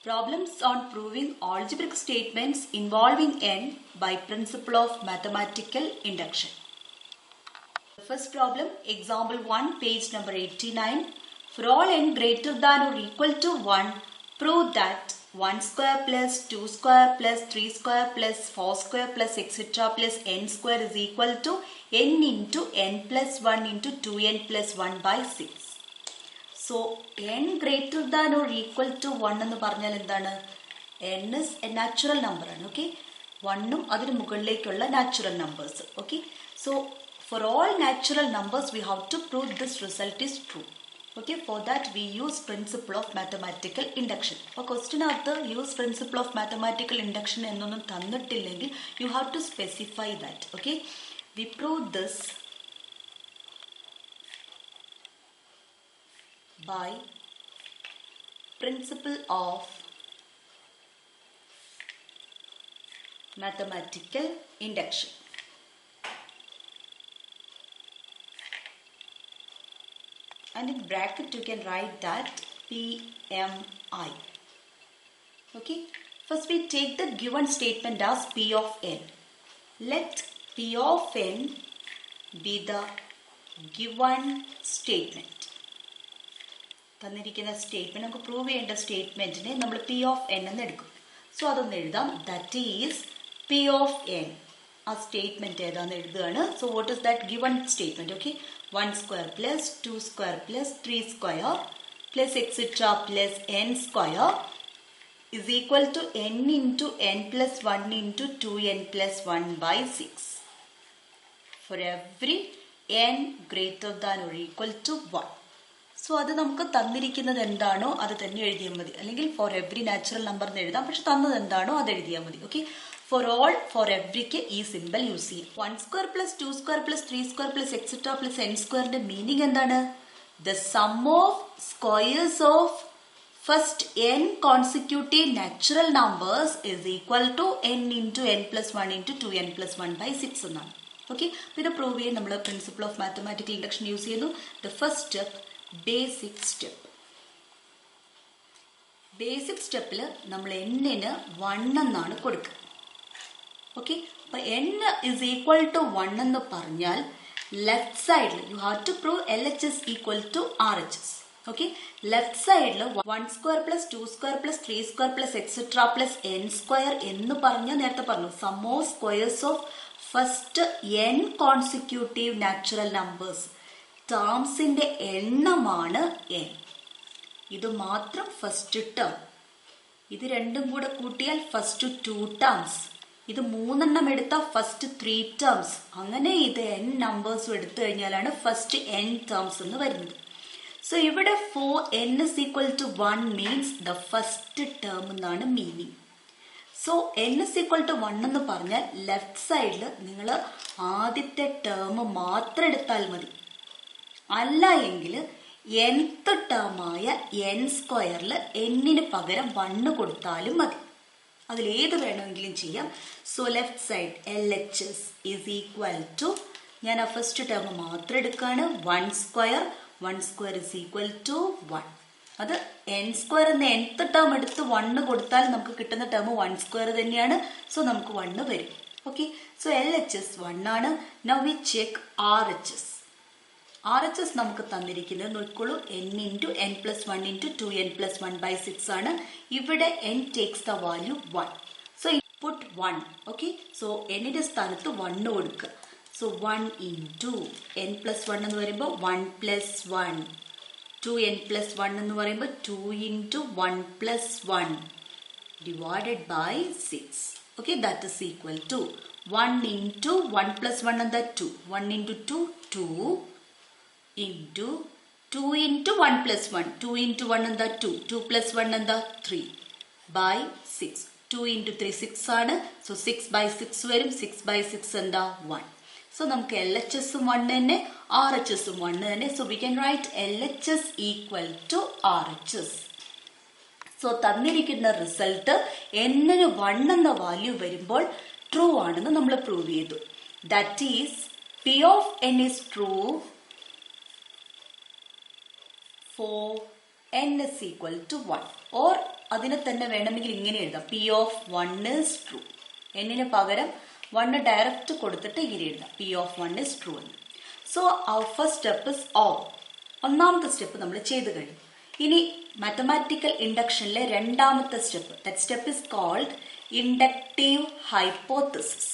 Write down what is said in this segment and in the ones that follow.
Problems on proving algebraic statements involving n by principle of mathematical induction. The first problem, example 1, page number 89. For all n greater than or equal to 1, prove that 1 square plus 2 square plus 3 square plus 4 square plus etc. plus n square is equal to n into n plus 1 into 2n plus 1 by 6. So, n greater than or equal to 1 എന്ന് പറഞ്ഞാൽ എന്താണ്? n is a natural number ആണ്. Okay? 1 അതിന് മുകളിലേക്കുള്ള natural numbers. Okay? So, for all natural numbers, we have to prove this result is true. Okay? For that, we use principle of mathematical induction. അപ്പോൾ question അകത്ത് use principle of mathematical induction എന്നൊന്നും തന്നിട്ടില്ലെങ്കിൽ you have to specify that. Okay? We prove this by principle of mathematical induction. And in bracket you can write that PMI. Okay. First we take the given statement as P of n. Let P of n be the given statement. തന്നിരിക്കുന്ന statement നമുക്ക് prove ചെയ്യേണ്ട സ്റ്റേറ്റ്മെന്റിനെ നമ്മൾ P of N എന്ന് എടുക്കും. So അതൊന്ന് എഴുതാം. That is P of N. ആ statement ഏതാന്ന് എഴുതുകയാണ്. So what is that given statement? Okay, 1 square plus 2 square plus 3 square plus etcetera plus N square is equal to n into n plus 1 into 2n plus 1 by 6 for every n greater than or equal to 1. So അത് നമുക്ക് തന്നിരിക്കുന്നത് എന്താണോ അത് തന്നെ എഴുതിയാൽ മതി. അല്ലെങ്കിൽ for every natural number എന്ന് എഴുതാം, പക്ഷെ തന്നത് എന്താണോ അത് എഴുതിയാൽ മതി. ഓക്കെ, ഫോർ ഓൾ ഫോർ എവറിക്ക് ഈ സിമ്പിൾ യൂസ് ചെയ്യും. 1 square plus 2 square plus 3 square plus etcetera plus n സ്ക്വയറിന്റെ മീനിങ് എന്താണ്? The sum of squares of first n consecutive natural numbers is equal to n into n plus 1 into 2n plus 1 by 6 എന്നാണ്. Okay, ഇത് prove ചെയ്യാൻ നമ്മൾ principle of mathematical induction use ചെയ്യുന്നു. The first step, basic step. Basic സ്റ്റെപ്പിൽ നമ്മൾ എന്നിന് 1 എന്നാണ് കൊടുക്കുക. ഓക്കെ, അപ്പൊ n ഇസ് ഈക്വൽ ടു 1 എന്ന് പറഞ്ഞാൽ ലെഫ്റ്റ് സൈഡിൽ you have to prove LHS equal to RHS. Okay, left സൈഡിൽ 1 square plus 2 square plus 3 square plus etcetera plus n square എന്ന് പറഞ്ഞാൽ നേരത്തെ പറഞ്ഞു sum of squares of first n consecutive natural numbers. ടേംസിന്റെ എണ്ണമാണ് n. ഇത് മാത്രം ഫസ്റ്റ് ടേം. ഇത് രണ്ടും കൂടെ കൂട്ടിയാൽ ഫസ്റ്റ് 2 ടേംസ്. ഇത് 3 എടുത്താൽ ഫസ്റ്റ് 3 ടേംസ്. അങ്ങനെ ഇത് n നമ്പേഴ്സും എടുത്തു കഴിഞ്ഞാലാണ് ഫസ്റ്റ് n ടേംസ് എന്ന് വരുന്നത്. സോ ഇവിടെ for n is equal to 1 means the first term എന്നാണ് meaning. So n is equal to 1 എന്ന് പറഞ്ഞാൽ ലെഫ്റ്റ് സൈഡിൽ നിങ്ങൾ ആദ്യത്തെ ടേം മാത്രം എടുത്താൽ മതി. അല്ല എങ്കിൽ nth ടേമായ n സ്ക്വയറിൽ എന്നിന് പകരം 1 കൊടുത്താലും മതി. അതിലേത് വേണമെങ്കിലും ചെയ്യാം. So left side LHS is equal to, ഞാൻ ആ ഫസ്റ്റ് ടേം മാത്രം എടുക്കുകയാണ്. 1 സ്ക്വയർ ഈസ് ഈക്വൽ ടു 1. അത് n സ്ക്വയർ എന്ന nth ടേം എടുത്ത് 1 കൊടുത്താൽ നമുക്ക് കിട്ടുന്ന ടേം 1 സ്ക്വയർ തന്നെയാണ്. സോ നമുക്ക് 1 വരും. ഓക്കെ, സോ LHS 1 ആണ്. Now we check RHS. RHS നമുക്ക് തന്നിരിക്കുന്നത് നോക്കിക്കോളൂ, n into n plus 1 into 2n plus 1 by 6 ആണ്. ഇവിടെ n takes the value 1. So put 1. Okay, so എന്നിന്റെ സ്ഥാനത്ത് 1 കൊടുക്കുക. സോ 1 ഇൻറ്റു n പ്ലസ് 1 എന്ന് പറയുമ്പോൾ 1 പ്ലസ് 1, 2n പ്ലസ് 1 എന്ന് പറയുമ്പോൾ 2 into 1 plus 1 divided by 6. Okay, that is equal to 1 into 1 plus 1 എന്താ 2, 1 into 2 2 into 2 into 1 plus 1, 2 into 1 എന്താ 2, 2 plus 1 എന്താ 3 by 6. 2 into 3 6 ആണ്. സോ 6 by 6 വരും. 6 by 6 എന്താ 1. സോ നമുക്ക് LHS 1 തന്നെ RHS 1 തന്നെ. So we can write LHS equal to RHS. So തന്നിരിക്കുന്ന റിസൾട്ട് എന്നിന് 1 എന്ന വാല്യൂ വരുമ്പോൾ ട്രൂ ആണെന്ന് നമ്മൾ പ്രൂവ് ചെയ്തു. That is P of n is true for n is equal to 1, or അതിനെ തന്നെ വേണമെങ്കിൽ ഇങ്ങനെ എഴുതാം, P of 1 is true. എന്നിന് പകരം 1 ഡയറക്റ്റ് കൊടുത്തിട്ട് ഇങ്ങനെ എഴുതാം, P of 1 is true എന്ന്. So our first step is OR. ഒന്നാമത്തെ സ്റ്റെപ്പ് നമ്മൾ ചെയ്തു കഴിഞ്ഞു. ഇനി മാത്തമാറ്റിക്കൽ ഇൻഡക്ഷനിലെ രണ്ടാമത്തെ step, that step is called inductive hypothesis.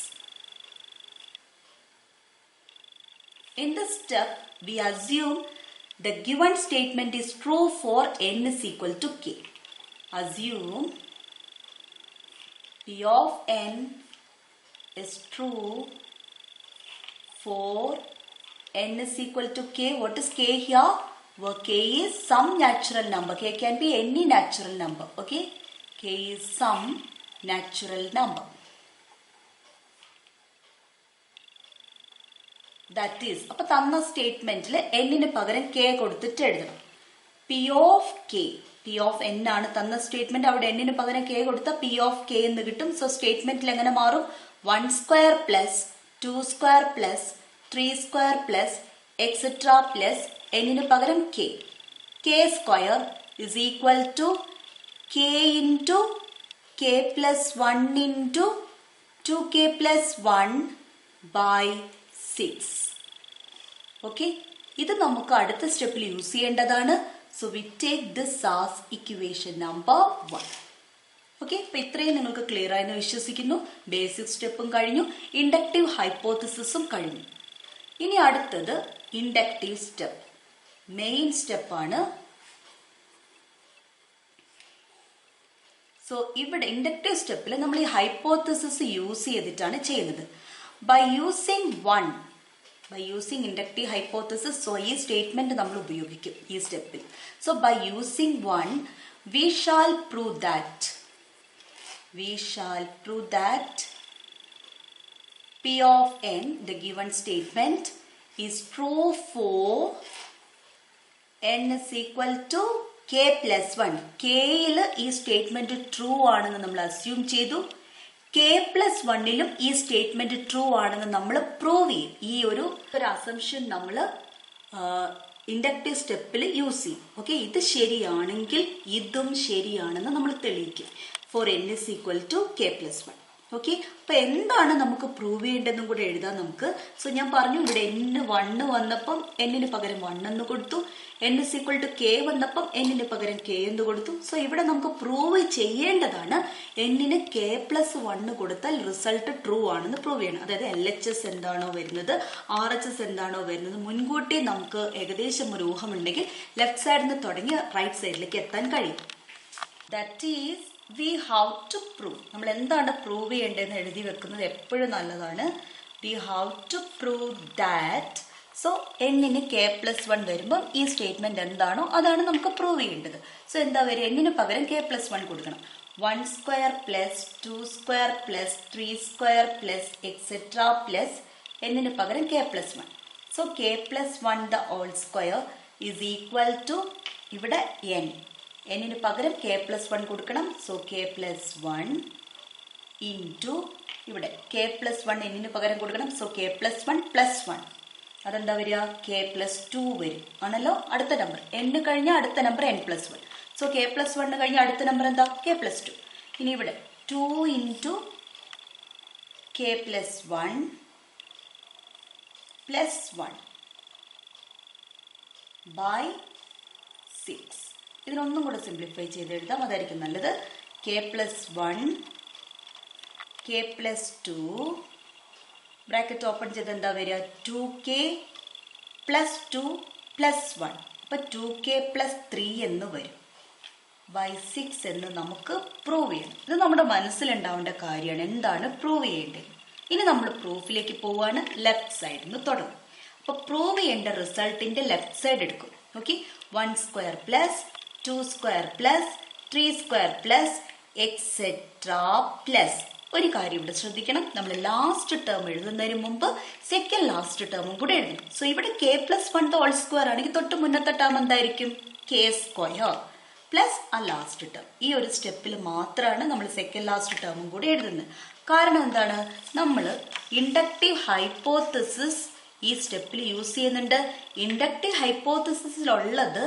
In this step, we assume the given statement is true for n is equal to k. Assume P of n is true for n is equal to k. What is k here? Where k is some natural number. K can be any natural number. Okay? K is some natural number. That is, അപ്പോൾ തന്ന സ്റ്റേറ്റ്മെന്റിൽ എന്നിന് പകരം K കൊടുത്തിട്ട് എഴുതണം. P of K, P of N ആണ് തന്ന statement, അവിടെ എന്നിന് പകരം കെ കൊടുത്ത പി ഓഫ് കെ എന്ന് കിട്ടും. സോ സ്റ്റേറ്റ്മെന്റിൽ എങ്ങനെ മാറും? 1 square plus 2 square plus 3 square plus etcetera plus എന്നിന് പകരം K. K square is equal to K into K plus 1 into 2k plus 1 by 6. Okay, ഇത് നമുക്ക് അടുത്ത സ്റ്റെപ്പിൽ യൂസ് ചെയ്യേണ്ടതാണ്. So we take this as equation number 1. Okay, അപ്പൊ ഇത്രയും നിങ്ങൾക്ക് ക്ലിയർ ആയെന്ന് വിശ്വസിക്കുന്നു. ബേസിക് സ്റ്റെപ്പും കഴിഞ്ഞു, ഇൻഡക്റ്റീവ് ഹൈപ്പോത്തസിസും കഴിഞ്ഞു. ഇനി അടുത്തത് ഇൻഡക്റ്റീവ് സ്റ്റെപ്പ്, മെയിൻ സ്റ്റെപ്പാണ്. സോ ഇവിടെ ഇൻഡക്റ്റീവ് സ്റ്റെപ്പിൽ നമ്മൾ ഈ ഹൈപ്പോത്തസിസ് യൂസ് ചെയ്തിട്ടാണ് ചെയ്യുന്നത്. By using inductive hypothesis, so ഈ സ്റ്റേറ്റ്മെന്റ് നമ്മൾ ഉപയോഗിക്കും ഈ സ്റ്റെപ്പിൽ. So by using 1, we shall prove that P of n, the given statement, is true for n is equal to k plus 1. Kയിൽ ഈ സ്റ്റേറ്റ്മെന്റ് ട്രൂ ആണെന്ന് നമ്മൾ അസ്യൂം ചെയ്തു. K plus 1ലും ഈ സ്റ്റേറ്റ്മെന്റ് ട്രൂ ആണെന്ന് നമ്മൾ പ്രൂവ് ചെയ്യും. ഈ ഒരു അസംഷൻ നമ്മൾ ഇൻഡക്റ്റീവ് സ്റ്റെപ്പിൽ യൂസ് ചെയ്യും. ഓക്കെ, ഇത് ശരിയാണെങ്കിൽ ഇതും ശരിയാണെന്ന് നമ്മൾ തെളിയിക്കും. For n is equal to k plus 1. Okay, അപ്പൊ എന്താണ് നമുക്ക് പ്രൂവ് ചെയ്യേണ്ടതെന്നും കൂടെ എഴുതാം നമുക്ക്. സോ ഞാൻ പറഞ്ഞു, ഇവിടെ n 1 വന്നപ്പം എന്നിന് പകരം 1 എന്ന് കൊടുത്തു, n is equal to k വന്നപ്പം എന്നിന് പകരം k എന്ന് കൊടുത്തു. സോ ഇവിടെ നമുക്ക് പ്രൂവ് ചെയ്യേണ്ടതാണ് എന്നിന് k പ്ലസ് 1 കൊടുത്താൽ റിസൾട്ട് ട്രൂ ആണെന്ന് പ്രൂവ് ചെയ്യണം. അതായത് LHS എന്താണോ വരുന്നത്, RHS എന്താണോ വരുന്നത്, മുൻകൂട്ടി നമുക്ക് ഏകദേശം ഒരു ഊഹമുണ്ടെങ്കിൽ ലെഫ്റ്റ് സൈഡിൽ നിന്ന് തുടങ്ങി റൈറ്റ് സൈഡിലേക്ക് എത്താൻ കഴിയും. That is we have to prove. നമ്മൾ എന്താണ് പ്രൂവ് ചെയ്യേണ്ടതെന്ന് എഴുതി വെക്കുന്നത് എപ്പോഴും നല്ലതാണ്. we have to prove that. So എന്നിന് k പ്ലസ് 1 വരുമ്പോൾ ഈ സ്റ്റേറ്റ്മെന്റ് എന്താണോ അതാണ് നമുക്ക് പ്രൂവ് ചെയ്യേണ്ടത്. സോ എന്താ വരിക? എന്നിന് പകരം k പ്ലസ് 1 കൊടുക്കണം. 1 square plus 2 square plus 3 square plus etcetera plus എന്നിന് പകരം k plus 1. So k plus 1 the whole square is equal to ഇവിടെ n. എന്നിന് പകരം k പ്ലസ് 1 കൊടുക്കണം. സോ k പ്ലസ് 1 ഇൻറ്റു ഇവിടെ k പ്ലസ് 1 എന്നിന് പകരം കൊടുക്കണം. സോ k പ്ലസ് 1 പ്ലസ് 1, അതെന്താ വരിക? k പ്ലസ് 2 വരും ആണല്ലോ. അടുത്ത നമ്പർ n കഴിഞ്ഞാൽ അടുത്ത number n plus 1. So k plus 1 കഴിഞ്ഞാൽ അടുത്ത നമ്പർ എന്താ? k plus 2. ഇനി ഇവിടെ 2 into k plus 1 plus 1 by 6. ഇതിനൊന്നും കൂടെ സിംപ്ലിഫൈ ചെയ്ത് എഴുതാം, അതായിരിക്കും നല്ലത്. k plus 1 k plus 2 bracket open ചെയ്ത് എന്താ വരിക? 2k plus 2 plus 1. അപ്പൊ 2k പ്ലസ് 3 എന്ന് വരും ബൈ 6 എന്ന് നമുക്ക് പ്രൂവ് ചെയ്യണം. ഇത് നമ്മുടെ മനസ്സിലുണ്ടാവേണ്ട കാര്യമാണ്, എന്താണ് പ്രൂവ് ചെയ്യേണ്ടത്. ഇനി നമ്മൾ പ്രൂഫിലേക്ക് പോവാണ്. ലെഫ്റ്റ് സൈഡിൽ നിന്ന് തുടങ്ങും. അപ്പൊ പ്രൂവ് ചെയ്യേണ്ട റിസൾട്ടിന്റെ ലെഫ്റ്റ് സൈഡ് എടുക്കും. Okay, 1 square plus 2 square plus 3 square plus etcetera plus. ഒരു കാര്യം ഇവിടെ ശ്രദ്ധിക്കണം, നമ്മൾ ലാസ്റ്റ് ടേം എഴുതുന്നതിന് മുമ്പ് സെക്കൻഡ് ലാസ്റ്റ് ടേമും കൂടെ എഴുതണം. സോ ഇവിടെ k പ്ലസ് 1 ഹോൾ സ്ക്വയർ ആണെങ്കിൽ തൊട്ട് മുന്നത്തെ ടേം എന്തായിരിക്കും? k സ്ക്വയർ പ്ലസ് ആ ലാസ്റ്റ് ടേം. ഈ ഒരു സ്റ്റെപ്പിൽ മാത്രമാണ് നമ്മൾ സെക്കൻഡ് ലാസ്റ്റ് ടേമും കൂടെ എഴുതുന്നത്. കാരണം എന്താണ്? നമ്മൾ ഇൻഡക്റ്റീവ് ഹൈപ്പോത്തസിസ് ഈ സ്റ്റെപ്പിൽ യൂസ് ചെയ്യുന്നുണ്ട്. ഇൻഡക്റ്റീവ് ഹൈപ്പോത്തസിസിലുള്ളത്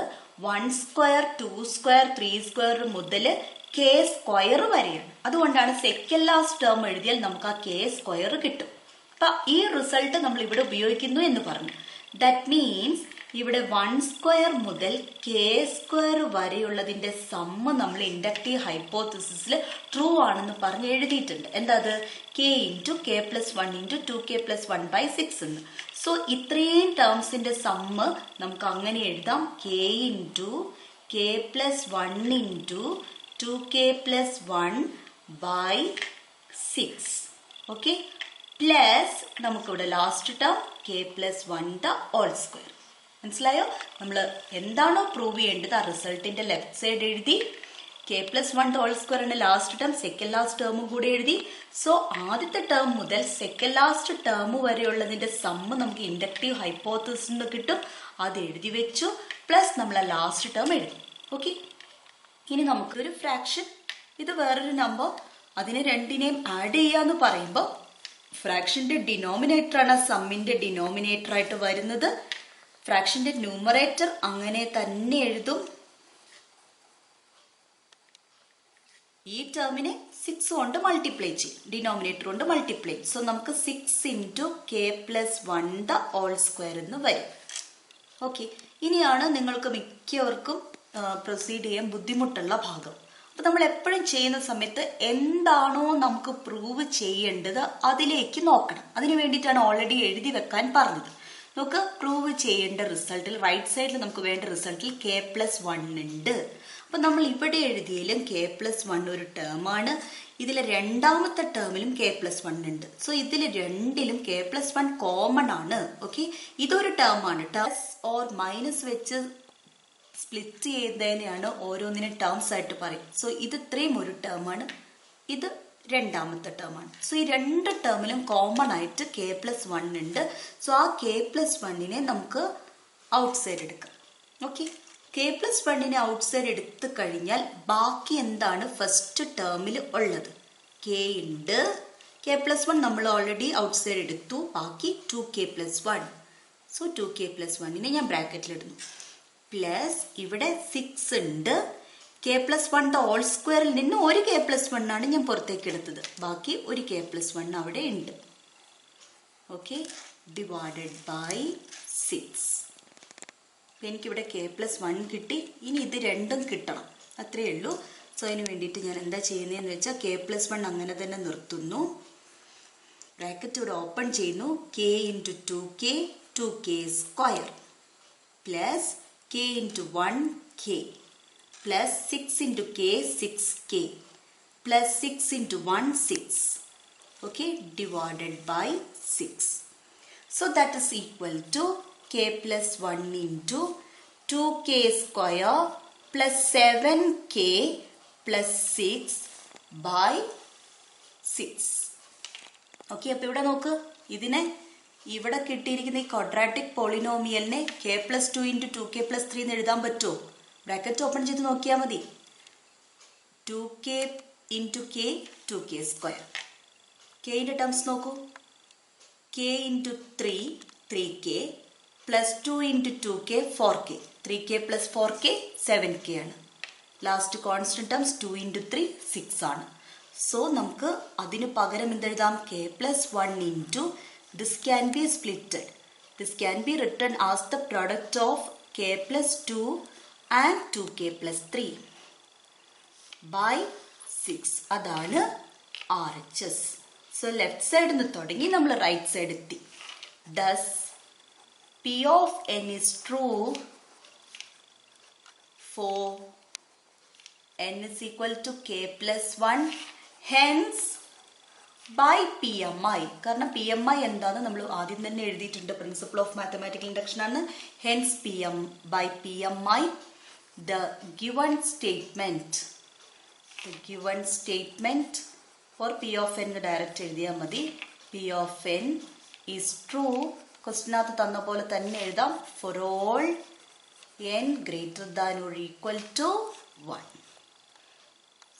1 സ്ക്വയർ 2 സ്ക്വയർ 3 സ്ക്വയർ മുതൽ കെ സ്ക്വയർ വരെയാണ്. അതുകൊണ്ടാണ് സെക്കൻഡ് ലാസ്റ്റ് ടേം എഴുതിയാൽ നമുക്ക് ആ കെ സ്ക്വയർ കിട്ടും. അപ്പൊ ഈ റിസൾട്ട് നമ്മൾ ഇവിടെ ഉപയോഗിക്കുന്നു എന്ന് പറഞ്ഞു. ദാറ്റ് മീൻസ് ഇവിടെ 1 സ്ക്വയർ മുതൽ കെ സ്ക്വയർ വരെയുള്ളതിന്റെ സമ്മ് നമ്മൾ ഇൻഡക്റ്റീവ് ഹൈപ്പോത്തിസിസിൽ ട്രൂ ആണെന്ന് പറഞ്ഞ് എഴുതിയിട്ടുണ്ട്. എന്താ അത്? K into K plus 1 into 2k plus 1/6 എന്ന്. സോ ഇത്രയും ടേംസിന്റെ സമ്മ് നമുക്ക് അങ്ങനെ എഴുതാം. K into K plus 1 into 2k plus 1/6. Okay, plus നമുക്കിവിടെ last term k plus 1 the whole square. മനസ്സിലായോ? നമ്മൾ എന്താണോ പ്രൂവ് ചെയ്യേണ്ടത് ആ റിസൾട്ടിന്റെ ലെഫ്റ്റ് സൈഡ് എഴുതി. കെ പ്ലസ് 1 ഹോൾ സ്ക്വയറിന്റെ ലാസ്റ്റ് ടേം സെക്കൻഡ് ലാസ്റ്റ് ടേമും കൂടി എഴുതി. സോ ആദ്യത്തെ ടേം മുതൽ സെക്കൻഡ് ലാസ്റ്റ് ടേം വരെയുള്ളതിന്റെ സമ്മ് നമുക്ക് ഇൻഡക്റ്റീവ് ഹൈപ്പോത്തിസിസ് നിന്ന് കിട്ടും. അത് എഴുതി വെച്ചു. പ്ലസ് നമ്മൾ ആ ലാസ്റ്റ് ടേം എഴുതി. ഓക്കെ, ഇനി നമുക്കൊരു ഫ്രാക്ഷൻ, ഇത് വേറൊരു നമ്പർ, അതിനെ രണ്ടിനെയും ആഡ് ചെയ്യാന്ന് പറയുമ്പോൾ ഫ്രാക്ഷന്റെ ഡിനോമിനേറ്റർ ആണ് സമ്മിന്റെ ഡിനോമിനേറ്റർ ആയിട്ട് വരുന്നത്. ഫ്രാക്ഷന്റെ ന്യൂമറേറ്റർ അങ്ങനെ തന്നെ എഴുതും. ഈ ടേമിനെ 6 കൊണ്ട് മൾട്ടിപ്ലൈ ചെയ്യും, ഡിനോമിനേറ്റർ കൊണ്ട് മൾട്ടിപ്ലൈ. സോ നമുക്ക് 6 into K plus 1 the whole square എന്ന് വരും. ഓക്കെ, ഇനിയാണ് നിങ്ങൾക്ക് മിക്കവർക്കും പ്രൊസീഡ് ചെയ്യാൻ ബുദ്ധിമുട്ടുള്ള ഭാഗം. അപ്പൊ നമ്മൾ എപ്പോഴും ചെയ്യുന്ന സമയത്ത് എന്താണോ നമുക്ക് പ്രൂവ് ചെയ്യേണ്ടത് അതിലേക്ക് നോക്കണം. അതിനു വേണ്ടിയിട്ടാണ് ഓൾറെഡി എഴുതി വെക്കാൻ പറഞ്ഞത്. നമുക്ക് പ്രൂവ് ചെയ്യേണ്ട റിസൾട്ടിൽ റൈറ്റ് സൈഡിൽ നമുക്ക് വേണ്ട റിസൾട്ടിൽ കെ പ്ലസ് 1 ഉണ്ട്. അപ്പൊ നമ്മൾ ഇവിടെ എഴുതിയാലും കെ പ്ലസ് 1 ഒരു ടേമാണ്. ഇതിലെ രണ്ടാമത്തെ ടേമിലും കെ പ്ലസ് 1 ഉണ്ട്. സോ ഇതിൽ രണ്ടിലും കെ പ്ലസ് 1 കോമൺ ആണ്. ഓക്കെ, ഇതൊരു ടേമാണ്. പ്ലസ് ഓർ മൈനസ് വെച്ച് സ്പ്ലിറ്റ് ചെയ്തതിനെയാണ് ഓരോന്നിനും ടേംസ് ആയിട്ട് പറയും. സോ ഇത് ഇത്രയും ഒരു ടേമാണ്, ഇത് രണ്ടാമത്തെ ടേമാണ്. സോ ഈ രണ്ട് ടേമിലും കോമൺ ആയിട്ട് കെ പ്ലസ് 1 ഉണ്ട്. സോ ആ കെ പ്ലസ് 1നെ നമുക്ക് ഔട്ട് സൈഡ് എടുക്കാം. ഓക്കെ, കെ പ്ലസ് 1നെ ഔട്ട് സൈഡ് എടുത്തു കഴിഞ്ഞാൽ ബാക്കി എന്താണ് ഫസ്റ്റ് ടേമിൽ ഉള്ളത്? കെ ഉണ്ട്. കെ പ്ലസ് 1 നമ്മൾ ഓൾറെഡി ഔട്ട് സൈഡ് എടുത്തു. ബാക്കി 2k plus 1. So 2k plus 1നെ ഞാൻ ബ്രാക്കറ്റിൽ ഇടുന്നു. പ്ലസ് ഇവിടെ 6 ഉണ്ട്. കെ പ്ലസ് 1 ദ ഹോൾ സ്ക്വയറിൽ നിന്ന് ഒരു കെ പ്ലസ് 1 ആണ് ഞാൻ പുറത്തേക്ക് എടുത്തത്. ബാക്കി ഒരു കെ പ്ലസ് 1 അവിടെ ഉണ്ട്. Okay, divided by 6. എനിക്കിവിടെ കെ പ്ലസ് 1 കിട്ടി. ഇനി ഇത് രണ്ടും കിട്ടണം, അത്രയേ ഉള്ളൂ. സോ അതിന് വേണ്ടിയിട്ട് ഞാൻ എന്താ ചെയ്യുന്നതെന്ന് വെച്ചാൽ കെ പ്ലസ് 1 അങ്ങനെ തന്നെ നിർത്തുന്നു. ബ്രാക്കറ്റ് ഇവിടെ ഓപ്പൺ ചെയ്യുന്നു. K into 2k square plus k into 1k plus 6 into k 6k plus 6 into 1 6. Okay, divided by 6. So that is equal to k plus 1 into 2k square plus 7k plus 6 by 6. Okay, അപ്പോൾ ഇവിടെ നോക്ക്, ഇതിനെ ഇവിടെ കിട്ടിയിരിക്കുന്ന ഈ quadratic പോളിനോമിയലിനെ K plus 2 into 2k plus 3 എന്ന് എഴുതാൻ പറ്റുമോ? ബ്രാക്കറ്റ് ഓപ്പൺ ചെയ്ത് നോക്കിയാൽ മതി. 2k into K 2k square. കെയുടെ ടേംസ് നോക്കൂ. k into 3 3k plus 2 into 2k 4k. 3k plus 4k 7k ആണ്. ലാസ്റ്റ് കോൺസ്റ്റന്റ് ടേംസ് 2 ഇൻറ്റു 3 6 ആണ്. സോ നമുക്ക് അതിന് പകരം എന്തെഴുതാം? k plus 1 into this can be splitted. This can be written as the product of k plus 2 and 2k plus 3 by 6. അതാണ് RHS. So left side നിന്ന് തുടങ്ങി നമ്മൾ right side എത്തി. Thus P of n is true for n is equal to k plus 1. Hence by PMI. കാരണം PMI എന്താണെന്ന് നമ്മൾ ആദ്യം തന്നെ എഴുതിയിട്ടുണ്ട്. പ്രിൻസിപ്പിൾ ഓഫ് മാത്തമാറ്റിക്കൽ ഇൻഡക്ഷൻ ആണ്. Hence by PMI the given statement for P of n direct എഴുതിയാൽ മതി. P of n is true. ക്വസ്റ്റിനകത്ത് തന്ന പോലെ തന്നെ എഴുതാം. for all n greater than or equal to 1.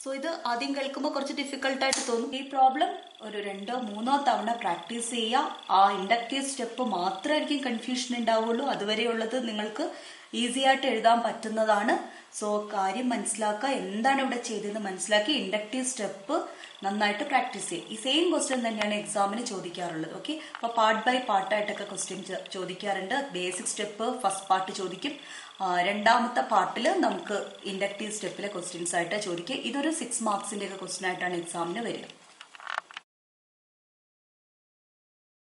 So ഇത് ആദ്യം കേൾക്കുമ്പോൾ കുറച്ച് ഡിഫിക്കൽട്ടായിട്ട് തോന്നും. ഈ പ്രോബ്ലം ഒരു 2-3 തവണ പ്രാക്ടീസ് ചെയ്യുക. ആ ഇൻഡക്റ്റീവ് സ്റ്റെപ്പ് മാത്രമായിരിക്കും കൺഫ്യൂഷൻ ഉണ്ടാവുള്ളൂ. അതുവരെയുള്ളത് നിങ്ങൾക്ക് ഈസി ആയിട്ട് എഴുതാൻ പറ്റുന്നതാണ്. സോ കാര്യം മനസ്സിലാക്കുക, എന്താണ് ഇവിടെ ചെയ്തതെന്ന് മനസ്സിലാക്കി ഇൻഡക്റ്റീവ് സ്റ്റെപ്പ് നന്നായിട്ട് പ്രാക്ടീസ് ചെയ്യുക. ഈ സെയിം ക്വസ്റ്റ്യൻ തന്നെയാണ് എക്സാമിന് ചോദിക്കാറുള്ളത്. ഓക്കെ, അപ്പോൾ പാർട്ട് ബൈ പാർട്ടായിട്ടൊക്കെ ക്വസ്റ്റ്യൻ ചോദിക്കാറുണ്ട്. ബേസിക് സ്റ്റെപ്പ് ഫസ്റ്റ് പാർട്ട് ചോദിക്കും, രണ്ടാമത്തെ പാർട്ടിൽ നമുക്ക് ഇൻഡക്റ്റീവ് സ്റ്റെപ്പിലെ ക്വസ്റ്റ്യൻസ് ആയിട്ട് ചോദിക്കുക. ഇതൊരു 6 മാർക്സിന്റെ ഒക്കെ ക്വസ്റ്റ്യൻ ആയിട്ടാണ് എക്സാമിന് വരിക.